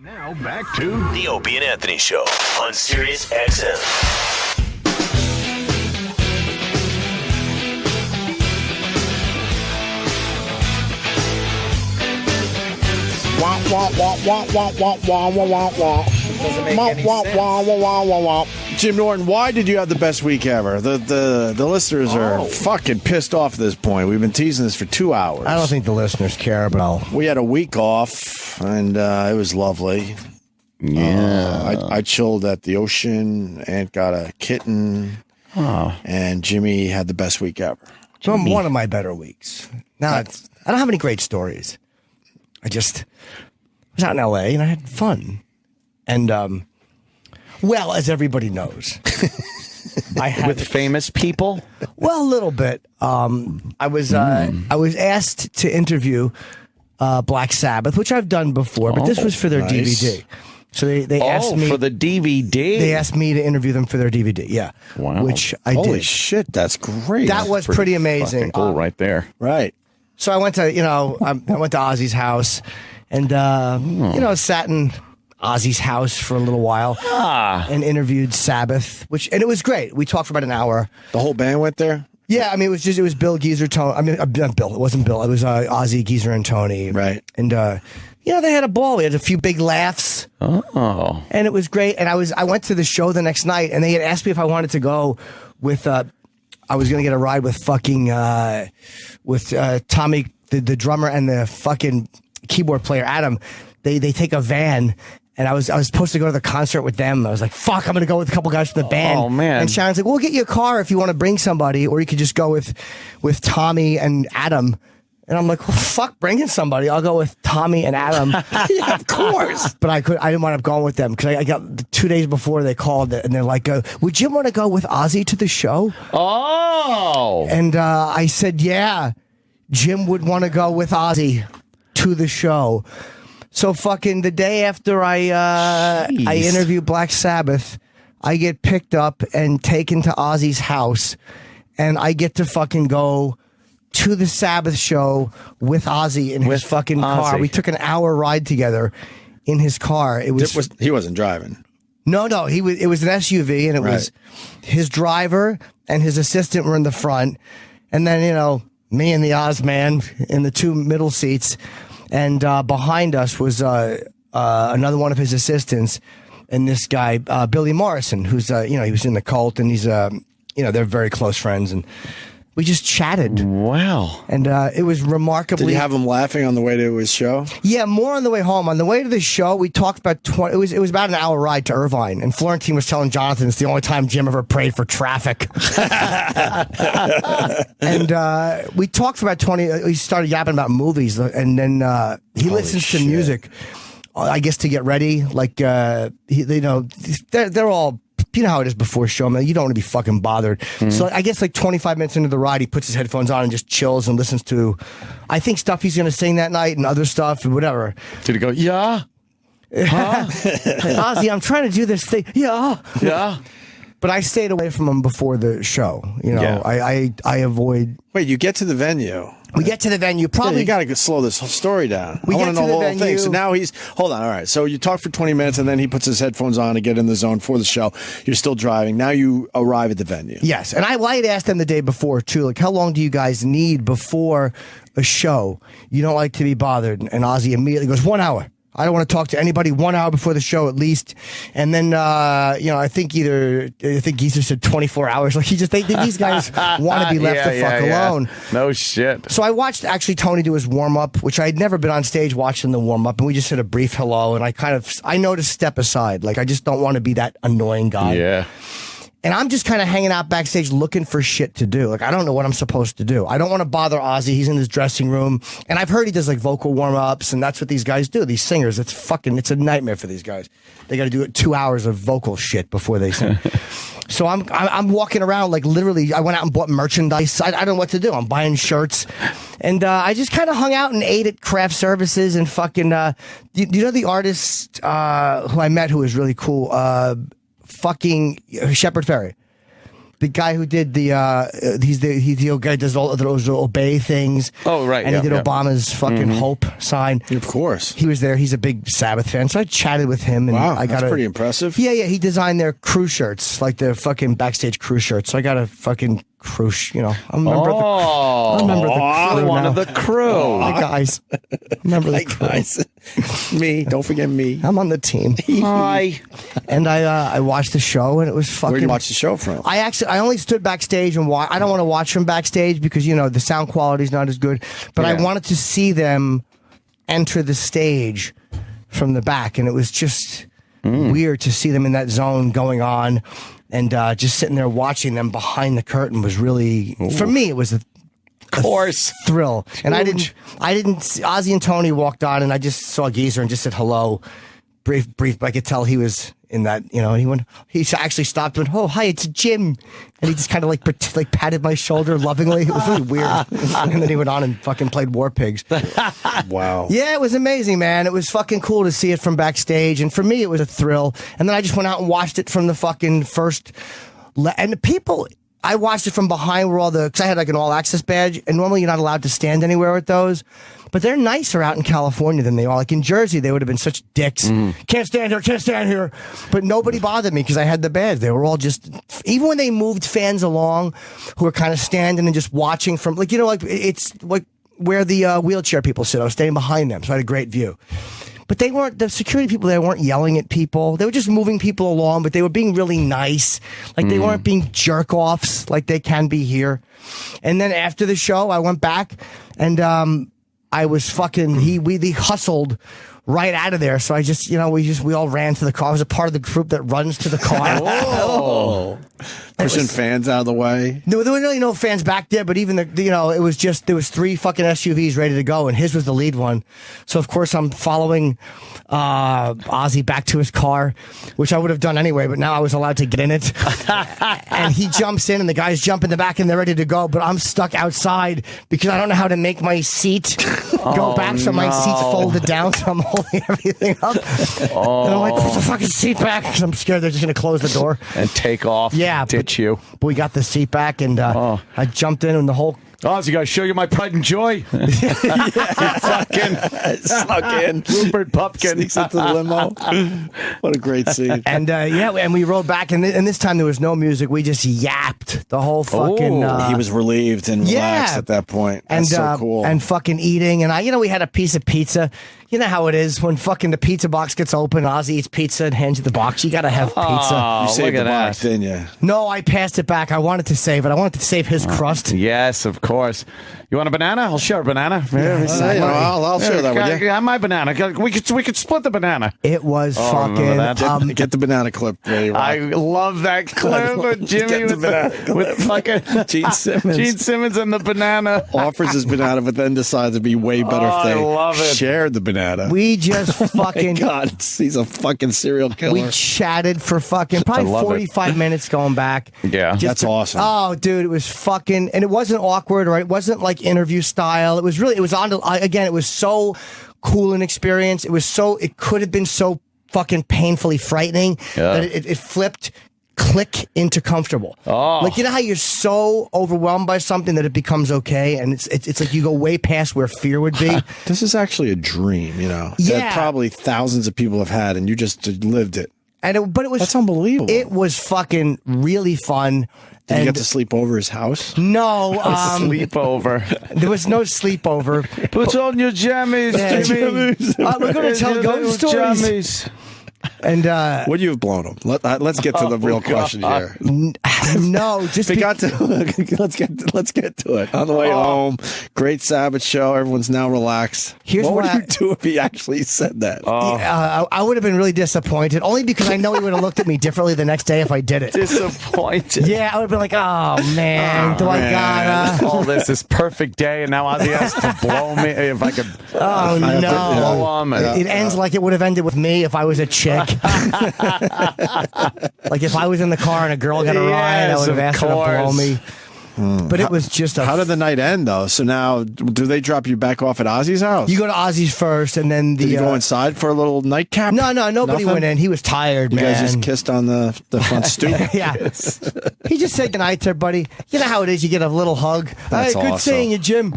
Now back to The Opie and Anthony Show on Sirius XM. Jim Norton, why did you have the best week ever? The listeners are fucking pissed off at this point. We've been teasing this for 2 hours. I don't think the listeners care, but We had a week off, and it was lovely. Yeah. I chilled at the ocean. Aunt got a kitten. And Jimmy had the best week ever. One of my better weeks. I don't have any great stories. I just was out in L.A. and I had fun. And, well, as everybody knows, I had with famous people. Well, a little bit. I was asked to interview Black Sabbath, which I've done before, but this was for their DVD. So they asked me for the DVD. They asked me to interview them for their DVD. Yeah, wow, which I did. Holy shit, that's great. That was pretty amazing. Cool, right there. Right. So I went to I went to Ozzy's house, and sat in Ozzy's house for a little while and interviewed Sabbath, and it was great. We talked for about an hour. The whole band went there? Yeah, I mean, it was Bill, Geezer, Tony. I mean, not Bill. It wasn't Bill. It was Ozzy, Geezer, and Tony. Right. And they had a ball. We had a few big laughs. Oh. And it was great. And I went to the show the next night, and they had asked me if I wanted to go with. I was going to get a ride with fucking Tommy, the drummer, and the fucking keyboard player Adam. They take a van. And I was supposed to go to the concert with them. I was like, fuck, I'm going to go with a couple guys from the band. Oh, man. And Sharon's like, we'll get you a car if you want to bring somebody, or you could just go with Tommy and Adam. And I'm like, well, fuck bringing somebody. I'll go with Tommy and Adam. Yeah, of course. But I didn't wind up going with them because I got 2 days before they called and they're like, would Jim want to go with Ozzy to the show? Oh. And I said, yeah, Jim would want to go with Ozzy to the show. So fucking the day after I interview Black Sabbath, I get picked up and taken to Ozzy's house, and I get to fucking go to the Sabbath show with Ozzy in his fucking car. We took an hour ride together in his car. He wasn't driving. No, it was an SUV, and it was his driver and his assistant were in the front, and then me and the Oz man in the two middle seats. And behind us was another one of his assistants, and this guy, Billy Morrison, who's he was in the Cult, and he's they're very close friends, and we just chatted. Wow! And it was remarkably. Did you have him laughing on the way to his show? Yeah, more on the way home. On the way to the show, we talked about It was about an hour ride to Irvine, and Florentine was telling Jonathan it's the only time Jim ever prayed for traffic. And we talked for about 20. We started yapping about movies, and then he listens to music. I guess to get ready, like they're all. You know how it is before a show, man. You don't want to be fucking bothered. Mm-hmm. So I guess like 25 minutes into the ride, he puts his headphones on and just chills and listens to, I think, stuff he's going to sing that night and other stuff and whatever. Did he go, yeah? Huh? Ozzy, I'm trying to do this thing. Yeah. Yeah. But I stayed away from him before the show. I avoid. Wait, you get to the venue. We get to the venue. Probably you got to slow this whole story down. I want to know the whole thing. So now hold on. All right. So you talk for 20 minutes, and then he puts his headphones on to get in the zone for the show. You're still driving. Now you arrive at the venue. Yes, and I had asked them the day before too. Like, how long do you guys need before a show? You don't like to be bothered. And Ozzy immediately goes, 1 hour. I don't want to talk to anybody 1 hour before the show at least. And then, I think Geezer said 24 hours. Like these guys want to be left the fuck alone. No shit. So I watched actually Tony do his warm up, which I had never been on stage watching the warm up. And we just said a brief hello. And I know to step aside. Like, I just don't want to be that annoying guy. Yeah. And I'm just kind of hanging out backstage looking for shit to do. Like, I don't know what I'm supposed to do. I don't want to bother Ozzy. He's in his dressing room. And I've heard he does like vocal warm-ups, and that's what these guys do. These singers, it's a nightmare for these guys. They got to do 2 hours of vocal shit before they sing. So I'm walking around like literally. I went out and bought merchandise. I don't know what to do. I'm buying shirts. And I just kind of hung out and ate at craft services and fucking, you know the artist who I met who was really cool? Fucking Shepard Fairey. the guy who did he's the guy who does all those Obey things. Oh, right. And he did Obama's fucking Hope sign. Of course. He was there. He's a big Sabbath fan. So I chatted with him. And Wow, I got that's pretty impressive. Yeah. He designed their crew shirts, like the fucking backstage crew shirts. So I got a fucking crew, I'm a member of the crew. One of the crew. Hi, guys. Remember the crew. Guys. Me. Don't forget me. I'm on the team. Hi. And I watched the show, and it was fucking. Where did you watch the show from? I only stood backstage and watch. I don't want to watch from backstage because the sound quality is not as good. But I wanted to see them enter the stage from the back, and it was just weird to see them in that zone going on, and just sitting there watching them behind the curtain was really for me. It was a thrill, and I didn't. Ozzy and Tony walked on, and I just saw Geezer and just said hello, brief. But I could tell he was in that, and he actually stopped and went, "Oh, hi, it's Jim," and he just kind of like patted my shoulder lovingly. It was really weird, and then he went on and fucking played War Pigs. Wow. Yeah, it was amazing, man. It was fucking cool to see it from backstage, and for me, it was a thrill. And then I just went out and watched it from the fucking first, and the people. I watched it from behind where because I had like an all access badge, and normally you're not allowed to stand anywhere with those, but they're nicer out in California than they are. Like in Jersey, they would have been such dicks. Can't stand here. But nobody bothered me because I had the badge. They were all just, even when they moved fans along who were kind of standing and just watching from, like, it's like where the wheelchair people sit. I was standing behind them, so I had a great view. But the security people there weren't yelling at people. They were just moving people along, but they were being really nice. Like they weren't being jerk-offs like they can be here. And then after the show, I went back and I was fucking, we hustled right out of there. So I just, we all ran to the car. I was a part of the group that runs to the car. Oh. Pushing fans out of the way. No, there were really no fans back there, but even there was 3 fucking SUVs ready to go, and his was the lead one. So of course I'm following Ozzy back to his car, which I would have done anyway, but now I was allowed to get in it. And he jumps in, and the guys jump in the back, and they're ready to go, but I'm stuck outside because I don't know how to make my seat go back, so my seat's folded down, so I'm holding everything up. And I'm like, put the fucking seat back, because I'm scared they're just going to close the door. And take off. Yeah. Ditch you. But we got the seat back, and I jumped in, and the whole... Oh, so you got to show you my pride and joy. Fucking Snuck in. Rupert Pupkin. Sneaks into the limo. What a great scene. And and we rode back, and this time there was no music. We just yapped the whole fucking... he was relieved and relaxed at that point. That's so cool. And fucking eating, and we had a piece of pizza. You know how it is when fucking the pizza box gets open, Ozzy eats pizza and hands you the box. You got to have pizza. You saved the box, didn't you? No, I passed it back. I wanted to save it. I wanted to save his crust. Yes, of course. You want a banana? I'll share a banana. I'll share that with you. Yeah, my banana. We could split the banana. It was fucking... Get the banana clip ready. I love that clip of Jimmy with fucking Gene Simmons. Gene Simmons and the banana. Offers his banana, but then decides it'd be way better if they love it. shared the banana. We just fucking... God, he's a fucking serial killer. We chatted for fucking probably 45 minutes going back. Yeah. That's awesome. Oh, dude, it was fucking... And it wasn't awkward, or it wasn't like interview style. It was on to... Again, it was so cool an experience. It could have been so fucking painfully frightening that it flipped... click into comfortable. Like, you know how you're so overwhelmed by something that it becomes okay, and it's like you go way past where fear would be. This is actually a dream, that probably thousands of people have had, and you just lived it. But it was... That's unbelievable. It was fucking really fun. Did you get to sleep over his house? No. Sleepover. There was no sleepover. Put on your jammies, Jimmy. We're going to tell ghost stories. Jammies. And would you have blown him? Let's get to the real question here. No, just let's get to it. On the way home, great Sabbath show. Everyone's now relaxed. What would you do if he actually said that? I would have been really disappointed, only because I know he would have looked at me differently the next day if I did it. Disappointed. Yeah, I would have been like, oh man, I gotta? All this perfect day, and now Ozzy has to blow me. If I could, no, blow him. It ends like it would have ended with me if I was a chick. Like if I was in the car and a girl got a ride, I would have asked her to blow me. But it was just How did the night end, though? So now, do they drop you back off at Ozzy's house? You go to Ozzy's first, and then Did you go inside for a little nightcap? No, nobody Nothing? went in. He was tired, You man. guys just kissed on the front stoop? Yeah. He just said goodnight to everybody. You know how it is. You get a little hug. That's Hey, good awesome. seeing you, Jim.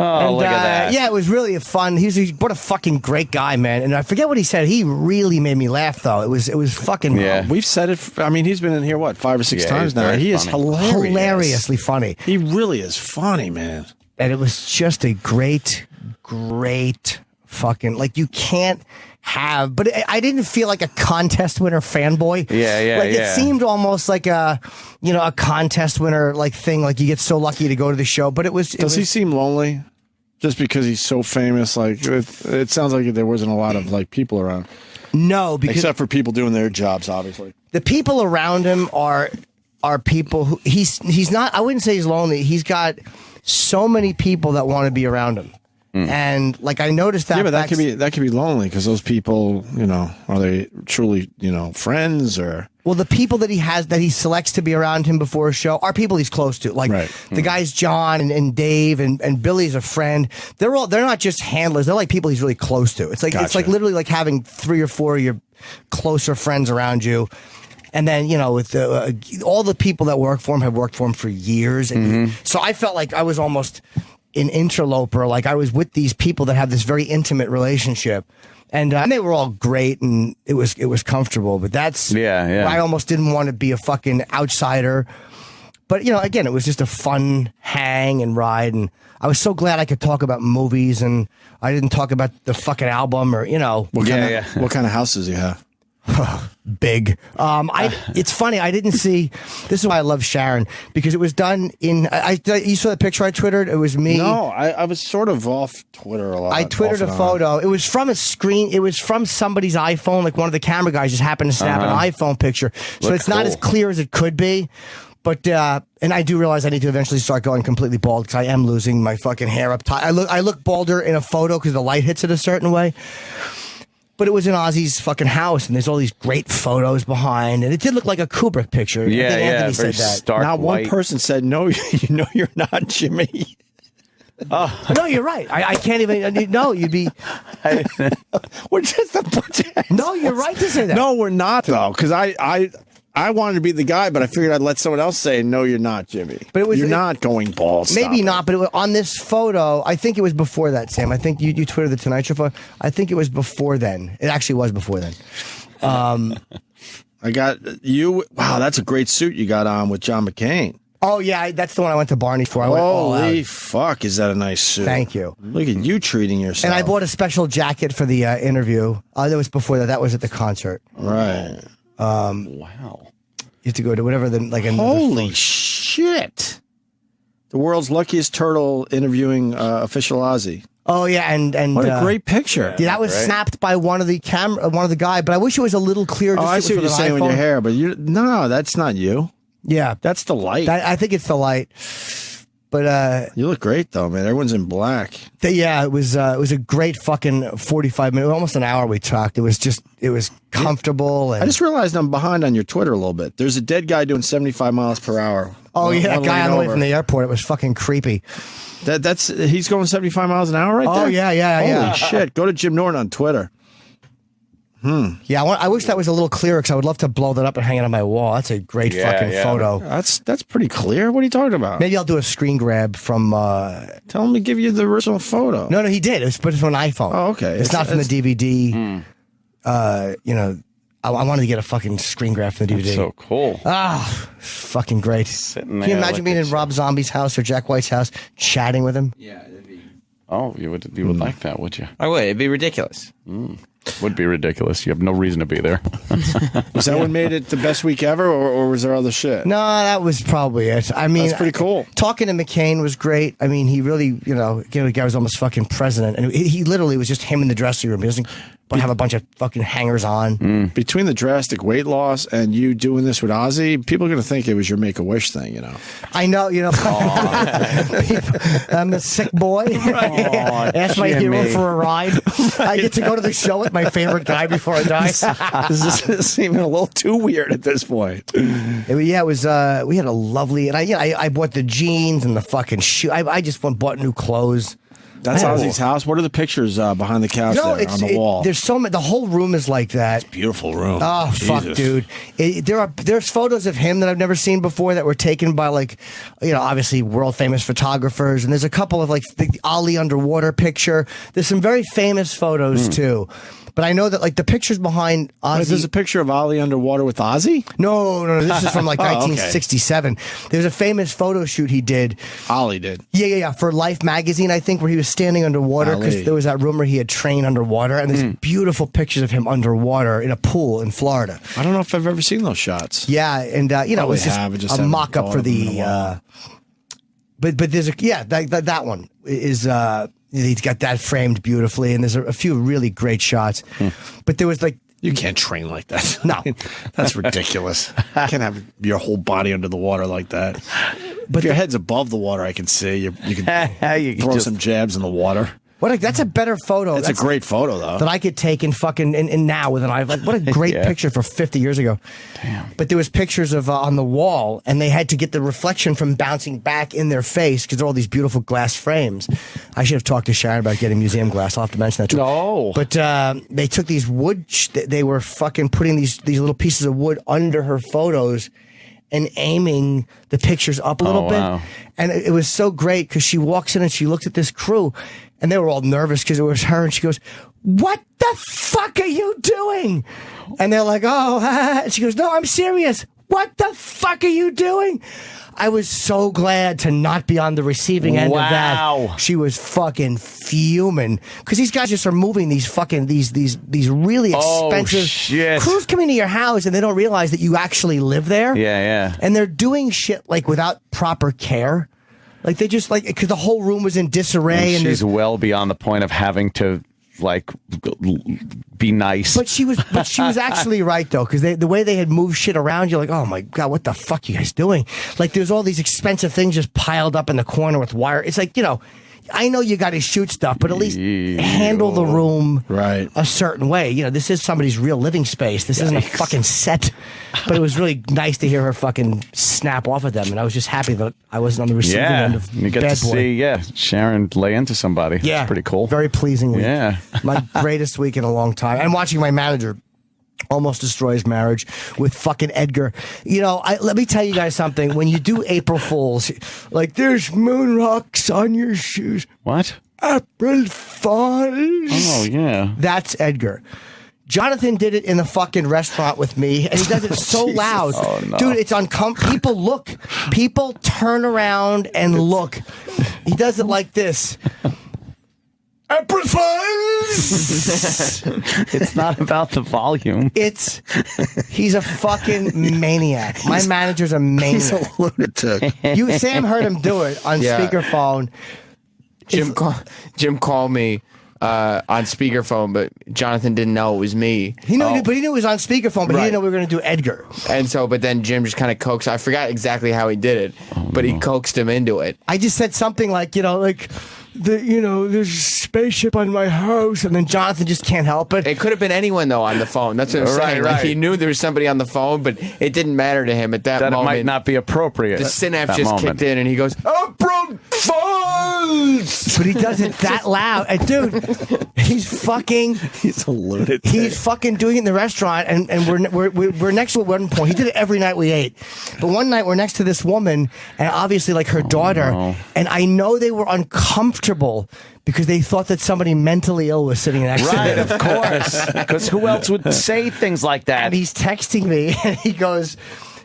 Oh, look at that. Yeah, it was really fun. What a fucking great guy, man. And I forget what he said. He really made me laugh, though. It was fucking We've said it. I mean, he's been in here, 5 or 6 times now. He is hilarious. hilariously funny. He really is funny, man. And it was just a great fucking, like, you can't have, but I didn't feel like a contest winner fanboy. It seemed almost like a contest winner like thing, like you get so lucky to go to the show, but Does he seem lonely? Just because he's so famous? Like, it sounds like there wasn't a lot of, like, people around. No, because except for people doing their jobs, obviously. The people around him are people who, he's not, I wouldn't say he's lonely. He's got so many people that want to be around him. And like I noticed that. Yeah, but that could be lonely because those people, are they truly, friends or? Well, the people that he selects to be around him before a show are people he's close to. Like the guys John and Dave and Billy's a friend. They're not just handlers. They're like people he's really close to. It's like it's like literally like having 3 or 4 of your closer friends around you. And then, with all the people that work for him have worked for him for years. And so I felt like I was almost an interloper. Like I was with these people that have this very intimate relationship. And they were all great and it was comfortable. But that's, I almost didn't want to be a fucking outsider. But, again, it was just a fun hang and ride. And I was so glad I could talk about movies and I didn't talk about the fucking album or, What kind of house does he have? Big. It's funny. I didn't see. This is why I love Sharon, because it was done in. You saw the picture I twittered. It was me. No, I was sort of off Twitter a lot. I twittered a photo. It was from a screen. It was from somebody's iPhone. Like one of the camera guys just happened to snap an iPhone picture. So it's not as clear as it could be. But and I do realize I need to eventually start going completely bald because I am losing my fucking hair up top. I look balder in a photo because the light hits it a certain way. But it was in Ozzy's fucking house, and there's all these great photos behind, and it did look like a Kubrick picture. Yeah, I think Anthony very said that. stark Not white. one person said, no, you're not, Jimmy. No, you're right. I can't even. No, you'd be. We're just a bunch of. No, you're right to say that. No, we're not, though, because I wanted to be the guy, but I figured I'd let someone else say, no, you're not, Jimmy. But you're not going bald. Maybe not, but on this photo, I think it was before that, Sam. I think you Twittered the Tonight Show photo. I think it was before then. It actually was before then. I got you. Wow, that's a great suit you got on with John McCain. Oh, yeah, that's the one I went to Barney for. I went all out. Holy fuck, is that a nice suit? Thank you. Look at you treating yourself. And I bought a special jacket for the interview. That was before that. That was at the concert. Right. Wow. You have to go to whatever Holy shit! The world's luckiest turtle interviewing official Ozzy. Oh yeah, and what a great picture! Yeah, that was snapped by one of the guy. But I wish it was a little clearer. Oh, I see what you're saying with your hair, but no, that's not you. Yeah, that's the light. I think it's the light. But you look great though, man. Everyone's in black. Yeah, it was a great fucking 45 minutes, almost an hour we talked. It was comfortable. And I just realized I'm behind on your Twitter a little bit. There's a dead guy doing 75 miles per hour. Oh yeah, that guy on the way from the airport. It was fucking creepy. He's going 75 miles an hour right there. Oh yeah. Holy shit! Go to Jim Norton on Twitter. Yeah, I wish that was a little clearer because I would love to blow that up and hang it on my wall. That's a great fucking photo. That's pretty clear. What are you talking about? Maybe I'll do a screen grab from. Tell him to give you the original photo. No, he did. It's from an iPhone. Oh, okay. It's not from the DVD. I wanted to get a fucking screen grab from the DVD. That's so cool. Fucking great. Can you imagine being in Rob Zombie's house or Jack White's house, chatting with him? Yeah, it'd be. Oh, you would like that, would you? I would. It'd be ridiculous. Would be ridiculous. You have no reason to be there. Was that what made it the best week ever, or was there other shit? No, that was probably it. I mean, that's pretty cool. Talking to McCain was great. I mean, he really, the guy was almost fucking president, and he literally was just him in the dressing room. He doesn't. have a bunch of fucking hangers on. Between the drastic weight loss and you doing this with Ozzy, people are going to think it was your Make-A-Wish thing, you know. I know, you know. I'm a sick boy. Ask my hero for a ride. I get to go to the show with my favorite guy before I die. This is even a little too weird at this point. Yeah, it was. We had a lovely, and I bought the jeans and the fucking shoe. I just bought new clothes. That's Ozzy's house. What are the pictures behind the couch there on the wall? There's so many. The whole room is like that. It's a beautiful room. Oh, fuck, dude. There's photos of him that I've never seen before that were taken by, like, you know, obviously world famous photographers. And there's a couple of, like, the Ali underwater picture. There's some very famous photos too. But I know that, like, the pictures behind Ozzy... There's a picture of Ali underwater with Ozzy? No. This is from, like, 1967. There's a famous photo shoot he did. Ali did. Yeah. For Life magazine, I think, where he was standing underwater because there was that rumor he had trained underwater. And there's beautiful pictures of him underwater in a pool in Florida. I don't know if I've ever seen those shots. Yeah, and, you know, it was just a mock-up for the... But there's that one is... he's got that framed beautifully, and there's a few really great shots. But there was, like... You can't train like that. No. That's ridiculous. You can't have your whole body under the water like that. But if your head's above the water, I can see. You can throw some jabs in the water. That's a better photo. That's a great photo, though. That I could take and fucking and now with an eye. Like, what a great picture for 50 years ago. Damn. But there was pictures of on the wall, and they had to get the reflection from bouncing back in their face because they're all these beautiful glass frames. I should have talked to Sharon about getting museum glass. I'll have to mention that too. No. But they took these wood. They were fucking putting these little pieces of wood under her photos and aiming the pictures up a little bit. Wow. And it was so great because she walks in and she looks at this crew. And they were all nervous because it was her. And she goes, "What the fuck are you doing?" And they're like, "Oh," and she goes, "No, I'm serious. What the fuck are you doing?" I was so glad to not be on the receiving end of that. She was fucking fuming because these guys just are moving these fucking these really expensive crews come into your house and they don't realize that you actually live there. Yeah. And they're doing shit like without proper care. Like they just like because the whole room was in disarray, and she's well beyond the point of having to like be nice. But she was actually right though, because the way they had moved shit around, you're like, oh my god, what the fuck are you guys doing? Like there's all these expensive things just piled up in the corner with wire. It's like, you know, I know you got to shoot stuff, but at least handle the room a certain way. You know, this is somebody's real living space. This isn't a fucking set. But it was really nice to hear her fucking snap off at them, and I was just happy that I wasn't on the receiving end of you get Bad to Boy. see, Sharon lay into somebody. Yeah, it's pretty cool. Very pleasing week. Yeah, my greatest week in a long time. And watching my manager almost destroy his marriage with fucking Edgar. You know, let me tell you guys something. When you do April Fools, like there's moon rocks on your shoes. What? April Fools. Oh, yeah. That's Edgar. Jonathan did it in the fucking restaurant with me, and he does it so loud. Oh, no. Dude, it's uncomfortable. People look. People turn around and look. He does it like this. April Fools! It's not about the volume. He's a fucking maniac. My manager's a maniac. He's a lunatic. Sam heard him do it on speakerphone. Jim called me on speakerphone, but Jonathan didn't know it was me. He knew it was on speakerphone, but he didn't know we were going to do Edgar. And so, but then Jim just kind of coaxed. I forgot exactly how he did it, but he coaxed him into it. I just said something like, there's a spaceship on my house, and then Jonathan just can't help it. It could have been anyone though on the phone. That's what I'm saying. Like, he knew there was somebody on the phone, but it didn't matter to him at that moment. It might not be appropriate. The synapse just kicked in, and he goes, "April Fools!" But he does it that loud, and dude, he's a lunatic. He's fucking doing it in the restaurant, and we're next to it at one point. He did it every night we ate, but one night we're next to this woman, and obviously like her daughter, and I know they were uncomfortable because they thought that somebody mentally ill was sitting next to them. Right, of course. Because who else would say things like that? And he's texting me, and he goes,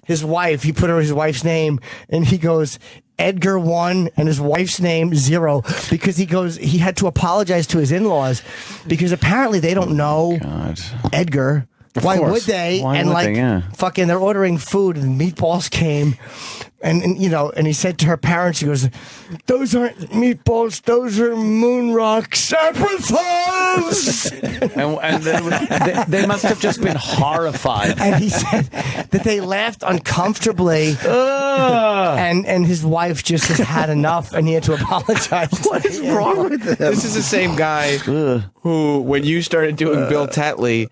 his wife, he put his wife's name, and he goes, Edgar 1 and his wife's name 0, because he goes, he had to apologize to his in-laws because apparently they don't know Edgar. Why course. would they? Why and would like they? Yeah. fucking, they're ordering food, and meatballs came, and you know, and he said to her parents, he goes, "Those aren't meatballs; those are moon rocks, applesauce." And then they must have just been horrified. And he said that they laughed uncomfortably, and his wife just has had enough, and he had to apologize. What is wrong with him? This is the same guy who, when you started doing Bill Tetley,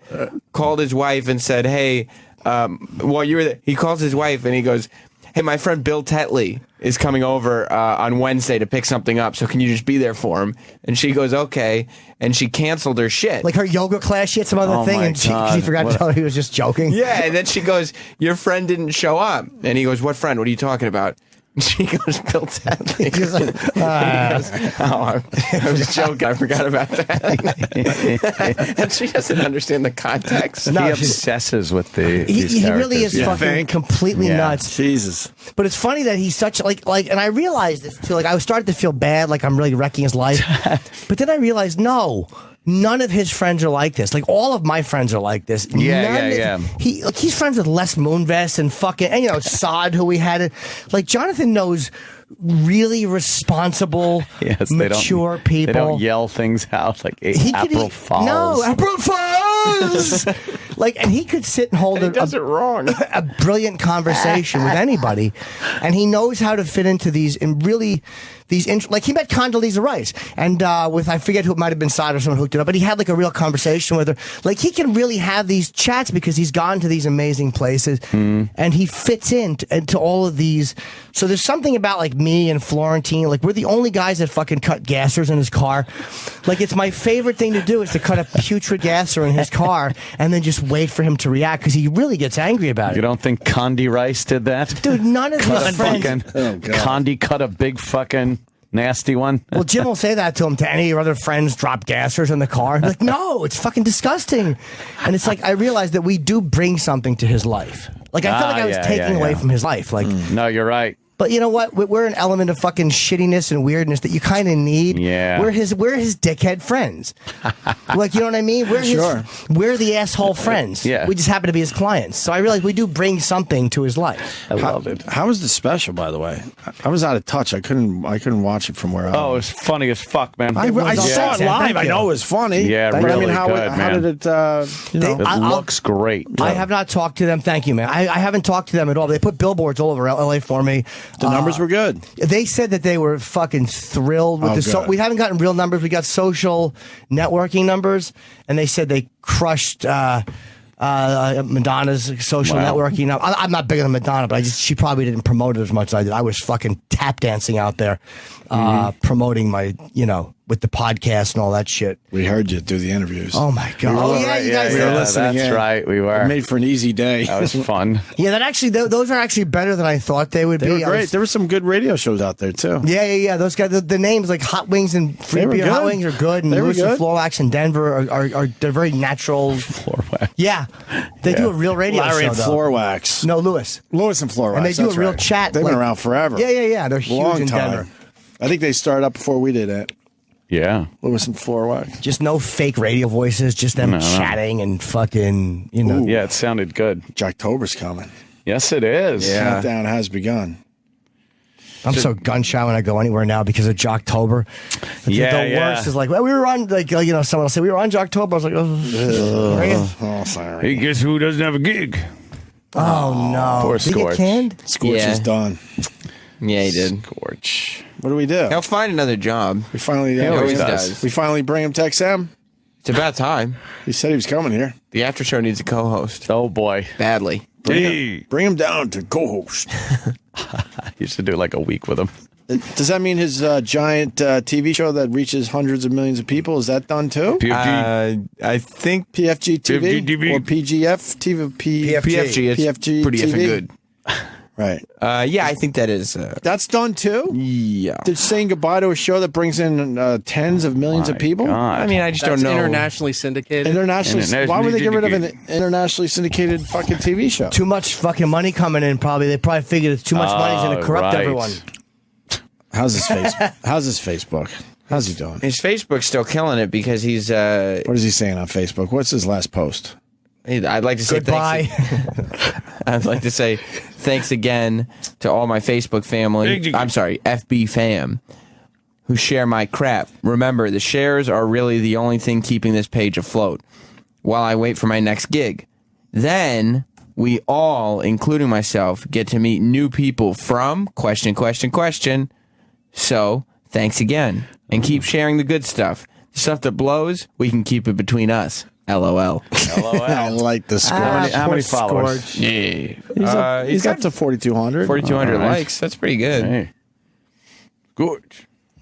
called his wife and said, "Hey, while you were there," he calls his wife and he goes, "Hey, my friend Bill Tetley is coming over on Wednesday to pick something up, so can you just be there for him?" And she goes, "Okay," and she canceled her shit. Like her yoga class, she had some other thing, my and she God. forgot to tell her he was just joking. Yeah, and then she goes, "Your friend didn't show up," and he goes, "What friend? What are you talking about?" And she goes, "Bill Tetley." He was like, He goes, "Oh, I was joking. I forgot about that." And she doesn't understand the context. No, He she's- obsesses with the. he these really is characters. fucking completely Yeah. nuts. Jesus. But it's funny that he's such like, and I realized this too. Like I was starting to feel bad, like I'm really wrecking his life. But then I realized, no, none of his friends are like this. Like all of my friends are like this. Yeah. He's friends with Les Moonves and fucking, and you know, Sod, who we had. Like Jonathan knows really responsible, Yes, mature people. They don't yell things out like April Fools. No, April Fools. Like, and he could sit and hold He does it wrong. a brilliant conversation with anybody, and he knows how to fit into these like he met Condoleezza Rice, and with I forget who, it might have been Sod or someone hooked it up, but he had like a real conversation with her. Like he can really have these chats because he's gone to these amazing places, and he fits into all of these. So there's something about like me and Florentine, like we're the only guys that fucking cut gassers in his car. Like it's my favorite thing to do is to cut a putrid gasser in his car and then just wait for him to react because he really gets angry about it. You don't think Condi Rice did that? Dude, none of his friends. Condi cut a big fucking nasty one. Well, Jim will say that to him, to any of your other friends drop gassers in the car. Like, no, it's fucking disgusting. And it's like, I realized that we do bring something to his life. Like, I feel like I was taking away from his life. Like, No, you're right. but you know what? We're an element of fucking shittiness and weirdness that you kind of need. Yeah. We're his dickhead friends. Like, you know what I mean? We're the asshole friends. Yeah. We just happen to be his clients. So I realize we do bring something to his life. I love it. How was the special, by the way? I was out of touch. I couldn't watch it from where I Oh, was. it's funny as fuck, man. I saw it Yeah, live. thank I you. know it was funny. Yeah, but I mean, really how good, how man. did it? You know, It I'll- looks great. I have not talked to them. Thank you, man. I haven't talked to them at all. They put billboards all over LA for me. the numbers were good. They said that they were fucking thrilled with Oh, the. good. We haven't gotten real numbers. We got social networking numbers, and they said they crushed Madonna's social Wow. networking. I'm not bigger than Madonna, but she probably didn't promote it as much as I did. I was fucking tap dancing out there, promoting my, with the podcast and all that shit. We heard you do the interviews. Oh my god! Oh yeah, you guys. we were listening That's in. right. We were. It made for an easy day. That was fun. Yeah, that actually, those are actually better than I thought they would They be. were I great. was- There were some good radio shows out there too. Yeah. Those guys, the names like Hot Wings and Free They were Beer Hot good. Wings are good, and They were Lewis and good. Florwax in Denver are they're very natural. Floor wax. Yeah, they do a real radio Larry show. and though. Floor Wax. No, Lewis. Lewis and Floor Wax. And they do that's a real right. chat, They've like- been around forever. Yeah. They're huge Long in time. Denver. I think they started up before we did it. Yeah. Lewis and Floor Wax. Just no fake radio voices, just them chatting and fucking, Yeah, it sounded good. Jocktober's coming. Yes, it is. Yeah. Countdown has begun. I'm so gun shy when I go anywhere now because of Jocktober. Yeah, the worst is like, well, we were on, someone will say, we were on Jocktober. I was like, oh, were you? Oh, sorry. Hey, guess who doesn't have a gig? Oh no. Poor Did he get Scorch. canned? Scorch Yeah. is done. Yeah, he did. Scorch. What do we do? He'll find another job. We finally, He always always does. does. we finally bring him to XM. It's about time. He said he was coming here. The after show needs a co-host Oh, boy. badly. Bring him down to co-host. I used to do like a week with him. Does that mean his giant TV show that reaches hundreds of millions of people, is that done too? I think PFG TV? PFG TV. Or PGF TV? PFG is PFG pretty TV? effing good. Right. Yeah, I think that is. That's done too? Yeah. They're saying goodbye to a show that brings in tens of millions of people? God. I mean, I just That's don't know. internationally syndicated. Internationally, why would they get rid of an internationally syndicated fucking TV show? Too much fucking money coming in, probably. They probably figured it's too much money's going to corrupt right. everyone. How's his face? How's his Facebook? How's he doing? His Facebook's still killing it because he's. What is he saying on Facebook? What's his last post? I'd like to say Goodbye. I'd like to say thanks again to all my Facebook family. I'm sorry, FB fam, who share my crap. Remember, the shares are really the only thing keeping this page afloat while I wait for my next gig. Then we all, including myself, get to meet new people from question. So thanks again, and keep sharing the good stuff. The stuff that blows, we can keep it between us. LOL. I like the score. How many followers? Yeah. He's up to 4,200. 4,200 likes. That's pretty good. Hey. Good.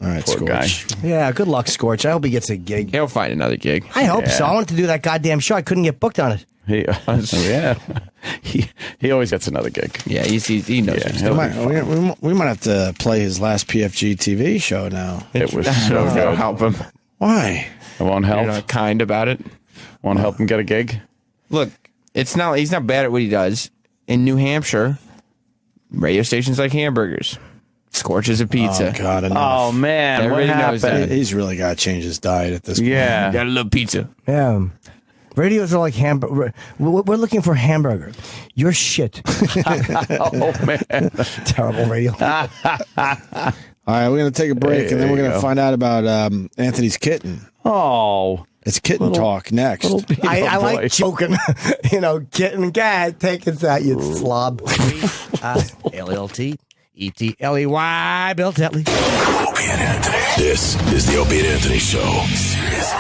All right, Poor guy. Scorch. Yeah, good luck, Scorch. I hope he gets a gig. He'll find another gig. I hope so. I wanted to do that goddamn show. I couldn't get booked on it. He always gets another gig. Yeah, he knows. Yeah, We might have to play his last PFG TV show now. it was so That'll good. help him. Why? It won't help. You're not kind about it. Won't help him get a gig. Look, he's not bad at what he does. In New Hampshire, radio stations like hamburgers. Scorches a pizza. Oh, God. Enough. Oh man, Everybody what knows happened? that. He's really got to change his diet at this point. Yeah. Got a little pizza. Yeah. Radios are like hamburger. We're looking for hamburger. You're shit. Oh man. Terrible radio. All right, we're going to take a break, and then we're going to find out about Anthony's kitten. Oh. It's kitten talk next. I like joking. Kitten guy, take it that, you slob. LLT, ETLEY, Bill Tetley. Opie and Anthony. This is the Opie and Anthony Show. Sirius